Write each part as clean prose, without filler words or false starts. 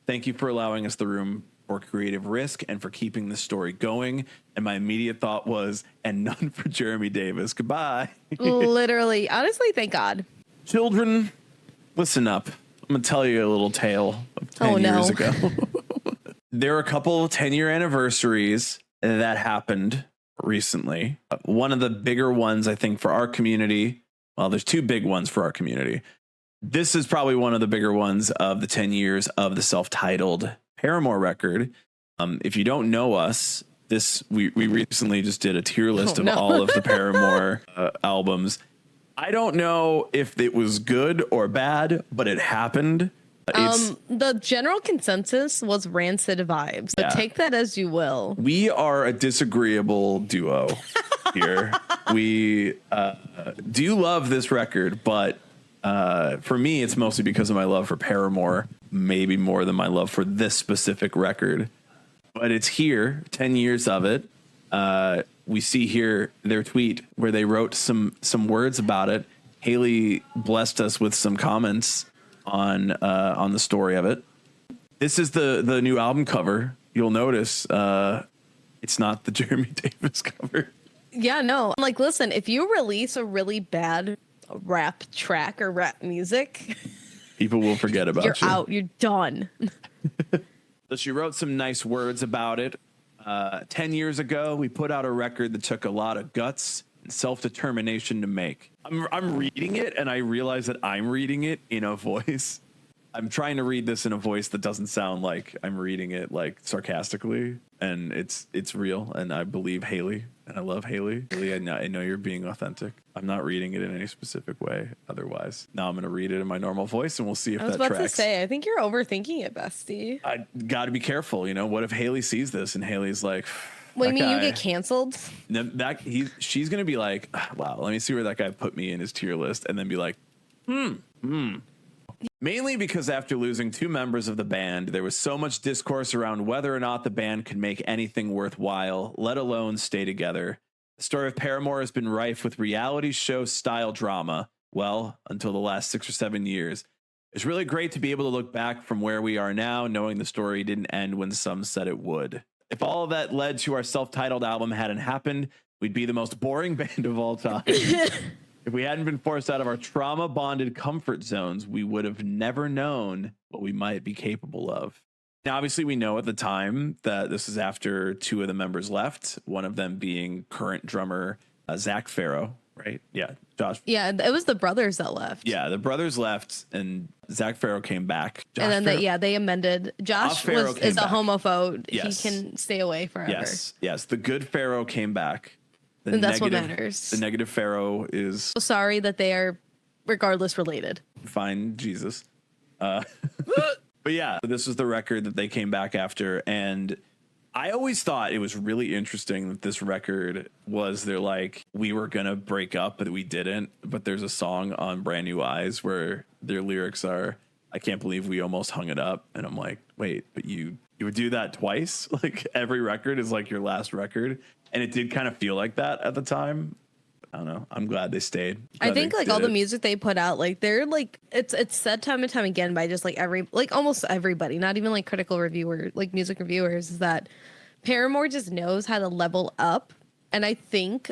Thank you for allowing us the room for creative risk and for keeping the story going. And my immediate thought was, and none for Jeremy Davis. Goodbye. Literally. Honestly, thank God. Children, listen up. I'm going to tell you a little tale of 10 years ago. There are a couple of 10-year anniversaries that happened recently. One of the bigger ones, I think, for our community. Well, there's two big ones for our community. This is probably one of the bigger ones of the 10 years of the self-titled Paramore record. If you don't know us, we recently just did a tier list of all of the Paramore albums. I don't know if it was good or bad, but it happened. The general consensus was rancid vibes. So take that as you will. We are a disagreeable duo here. We do love this record, but for me, it's mostly because of my love for Paramore, maybe more than my love for this specific record. But it's here, 10 years of it. We see here their tweet where they wrote some words about it. Haley blessed us with some comments on the story of it. This is the new album cover. You'll notice it's not the Jeremy Davis cover. Yeah, no. Like, listen, if you release a really bad rap track or rap music, people will forget about you. You're out. You're done. So she wrote some nice words about it. 10 years ago, we put out a record that took a lot of guts and self-determination to make. I'm reading it, and I realize that I'm reading it in a voice. I'm trying to read this in a voice that doesn't sound like I'm reading it like sarcastically, and it's real, and I believe Haley, and I love Haley. Haley, I know you're being authentic. I'm not reading it in any specific way otherwise. Now I'm going to read it in my normal voice, and we'll see if that tracks. I was about to say, I think you're overthinking it, bestie. I got to be careful. You know, what if Haley sees this and Haley's like... What do you mean, you get canceled? She's going to be like, wow, let me see where that guy put me in his tier list, and then be like, Mainly because after losing two members of the band, there was so much discourse around whether or not the band could make anything worthwhile, let alone stay together. The story of Paramore has been rife with reality show style drama, well, until the last 6 or 7 years. It's really great to be able to look back from where we are now, knowing the story didn't end when some said it would. If all of that led to our self-titled album hadn't happened, we'd be the most boring band of all time. If we hadn't been forced out of our trauma-bonded comfort zones, we would have never known what we might be capable of. Now, obviously, we know at the time that this is after two of the members left, one of them being current drummer Zach Farrow, right? Yeah, Josh. Yeah, it was the brothers that left. Yeah, the brothers left, and Zach Farrow came back. Josh and then they amended. Josh is a homophobe. Yes. He can stay away forever. Yes. The good Farrow came back. And that's what matters. The negative Pharaoh is so sorry that they are regardless related. Fine, Jesus. But yeah, this was the record that they came back after. And I always thought it was really interesting that this record was, they're like, we were going to break up, but we didn't. But there's a song on Brand New Eyes where their lyrics are, I can't believe we almost hung it up. And I'm like, wait, but you would do that twice? Like every record is like your last record. And it did kind of feel like that at the time. I don't know. I'm glad they stayed. I think like all the music they put out, like they're like, it's said time and time again by just like almost everybody, not even like critical reviewers, like music reviewers, is that Paramore just knows how to level up. And I think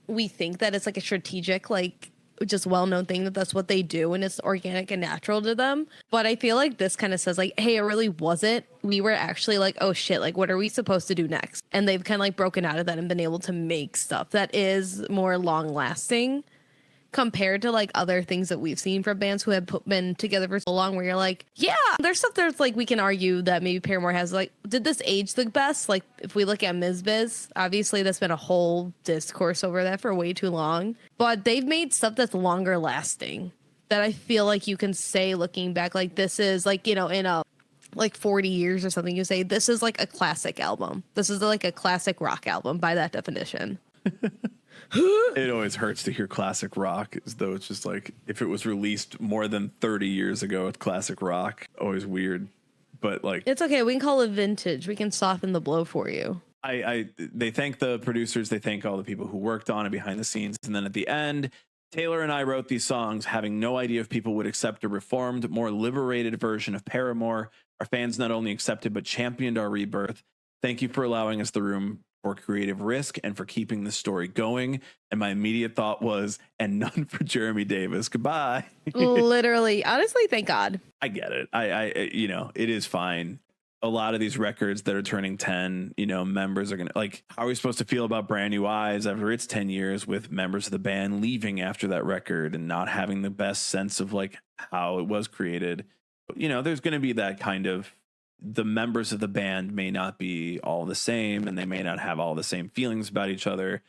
we think that it's like a strategic, like just well-known thing that's what they do and it's organic and natural to them. But I feel like this kind of says like, hey, it really wasn't. We were actually like, oh shit, like what are we supposed to do next? And they've kind of like broken out of that and been able to make stuff that is more long-lasting compared to like other things that we've seen from bands who have been together for so long, where you're like, yeah, there's stuff that's like we can argue that maybe Paramore has, like, did this age the best? Like if we look at Ms. Biz, obviously that's been a whole discourse over that for way too long, but they've made stuff that's longer lasting that I feel like you can say looking back, like this is like, you know, in a like 40 years or something, you say this is like a classic album. This is like a classic rock album by that definition. It always hurts to hear classic rock as though it's just like if it was released more than 30 years ago, it's classic rock. Always weird, but like it's okay. We can call it vintage. We can soften the blow for you. They thank the producers. They thank all the people who worked on it behind the scenes. And then at the end, Taylor and I wrote these songs having no idea if people would accept a reformed, more liberated version of Paramore. Our fans not only accepted but championed our rebirth. Thank you for allowing us the room for creative risk and for keeping the story going. And my immediate thought was, and none for Jeremy Davis. Goodbye. Literally, honestly, thank God. I get it. I it is fine. A lot of these records that are turning 10, members are going to, like, how are we supposed to feel about Brand New Eyes after it's 10 years with members of the band leaving after that record and not having the best sense of like how it was created? There's going to be that kind of, the members of the band may not be all the same and they may not have all the same feelings about each other.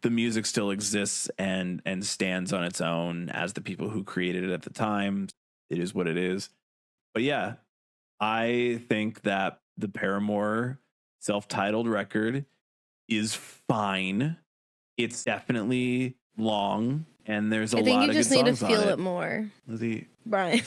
The music still exists and stands on its own as the people who created it at the time. It is what it is. But yeah, I think that the Paramore self-titled record is fine. It's definitely long, and there's a lot of good songs on it. I think you just need to feel it more. Lizzie, Brian.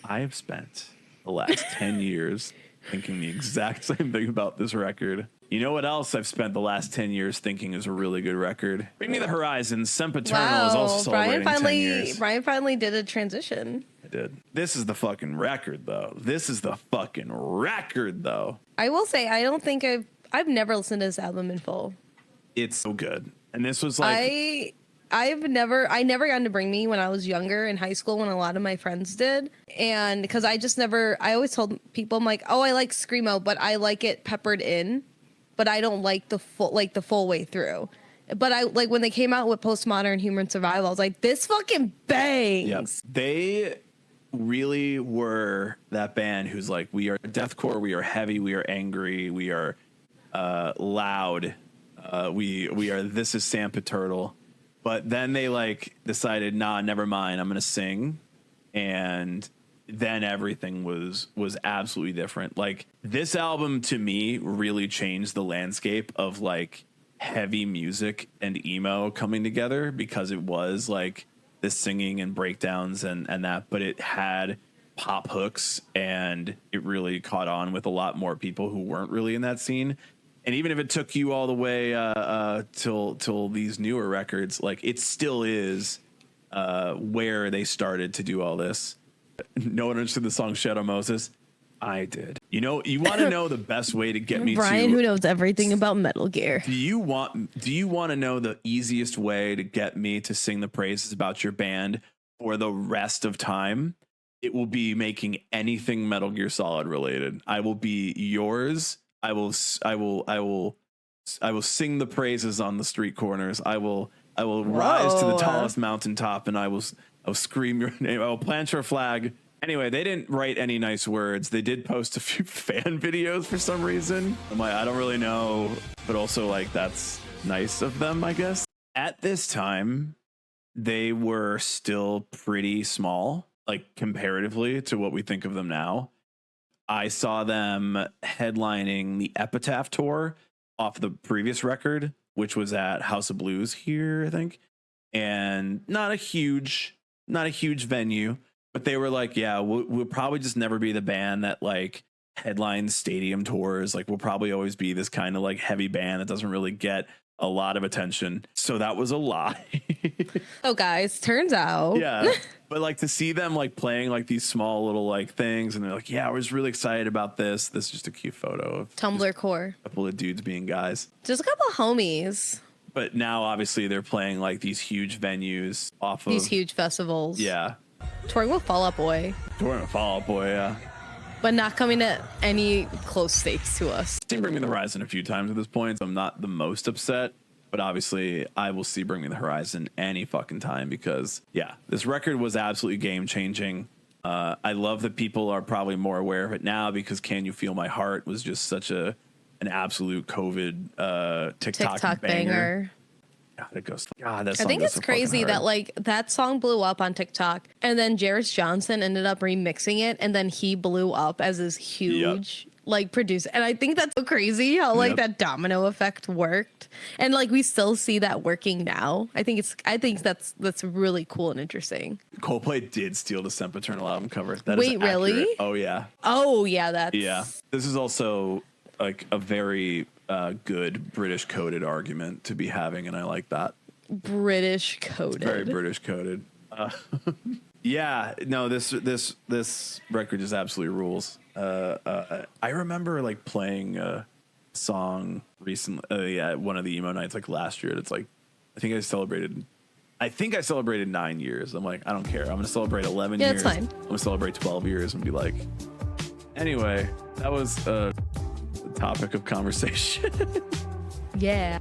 I have spent the last 10 years thinking the exact same thing about this record. You know what else I've spent the last 10 years thinking is a really good record? Bring Me the Horizon. Sempiternal is also celebrating 10 years. Brian finally did a transition. I did. This is the fucking record, though. I will say, I don't think I've never listened to this album in full. It's so good. And this was like... I never got into Bring Me when I was younger in high school when a lot of my friends did. And because I always told people, I'm like, oh, I like Screamo, but I like it peppered in. But I don't like the full way through. But I like when they came out with Postmodern Human Survival, I was like, this fucking bangs. Yep. They really were that band who's like, we are deathcore, we are heavy, we are angry, we are loud, we are This Is Sempiternal. But then they like decided, nah, never mind, I'm gonna sing, and then everything was absolutely different. Like, this album to me really changed the landscape of like heavy music and emo coming together, because it was like this singing and breakdowns and that, but it had pop hooks and it really caught on with a lot more people who weren't really in that scene. And even if it took you all the way till these newer records, like, it still is where they started to do all this. No one understood the song Shadow Moses. I did. You want to know the best way to get me Brian, who knows everything about Metal Gear. Do you want to know the easiest way to get me to sing the praises about your band for the rest of time? It will be making anything Metal Gear Solid related. I will be yours. I will sing the praises on the street corners. I will rise to the tallest mountaintop, and I will scream your name. I will plant your flag. Anyway, they didn't write any nice words. They did post a few fan videos for some reason. I'm like, I don't really know, but also like, that's nice of them, I guess. At this time, they were still pretty small, like comparatively to what we think of them now. I saw them headlining the Epitaph tour off the previous record, which was at House of Blues here, I think. And not a huge venue, but they were like, yeah, we'll probably just never be the band that like headlines stadium tours. Like, we'll probably always be this kind of like heavy band that doesn't really get a lot of attention. So that was a lie. Oh, guys, turns out. Yeah. But like, to see them like playing like these small little like things, and they're like, yeah, we're just really excited about this. This is just a cute photo of Tumblr core. A couple of dudes being guys. Just a couple of homies. But now obviously they're playing like these huge venues off of these huge festivals. Yeah. Touring with Fall Out Boy. Yeah. But not coming to any close stakes to us. I've seen Bring Me the Horizon a few times at this point, so I'm not the most upset. But obviously, I will see Bring Me the Horizon any fucking time, because, yeah, this record was absolutely game-changing. I love that people are probably more aware of it now, because Can You Feel My Heart was just such an absolute COVID TikTok banger. God, it goes. God, that song I think it's so crazy that like that song blew up on TikTok, and then Jairus Johnson ended up remixing it, and then he blew up as this huge like producer. And I think that's so crazy how like that domino effect worked, and like we still see that working now. I think that's really cool and interesting. Coldplay did steal the Sempiternal album cover. Wait, really? Oh yeah. This is also like a very good British coded argument to be having, and I like that. British coded. Very British coded. Yeah, no, this record just absolutely rules. I remember like playing a song recently at one of the emo nights like last year. It's like I think I celebrated 9 years. I'm like, I don't care. I'm gonna celebrate 11 years. It's fine. I'm gonna celebrate 12 years and be like, anyway, that was the topic of conversation. Yeah.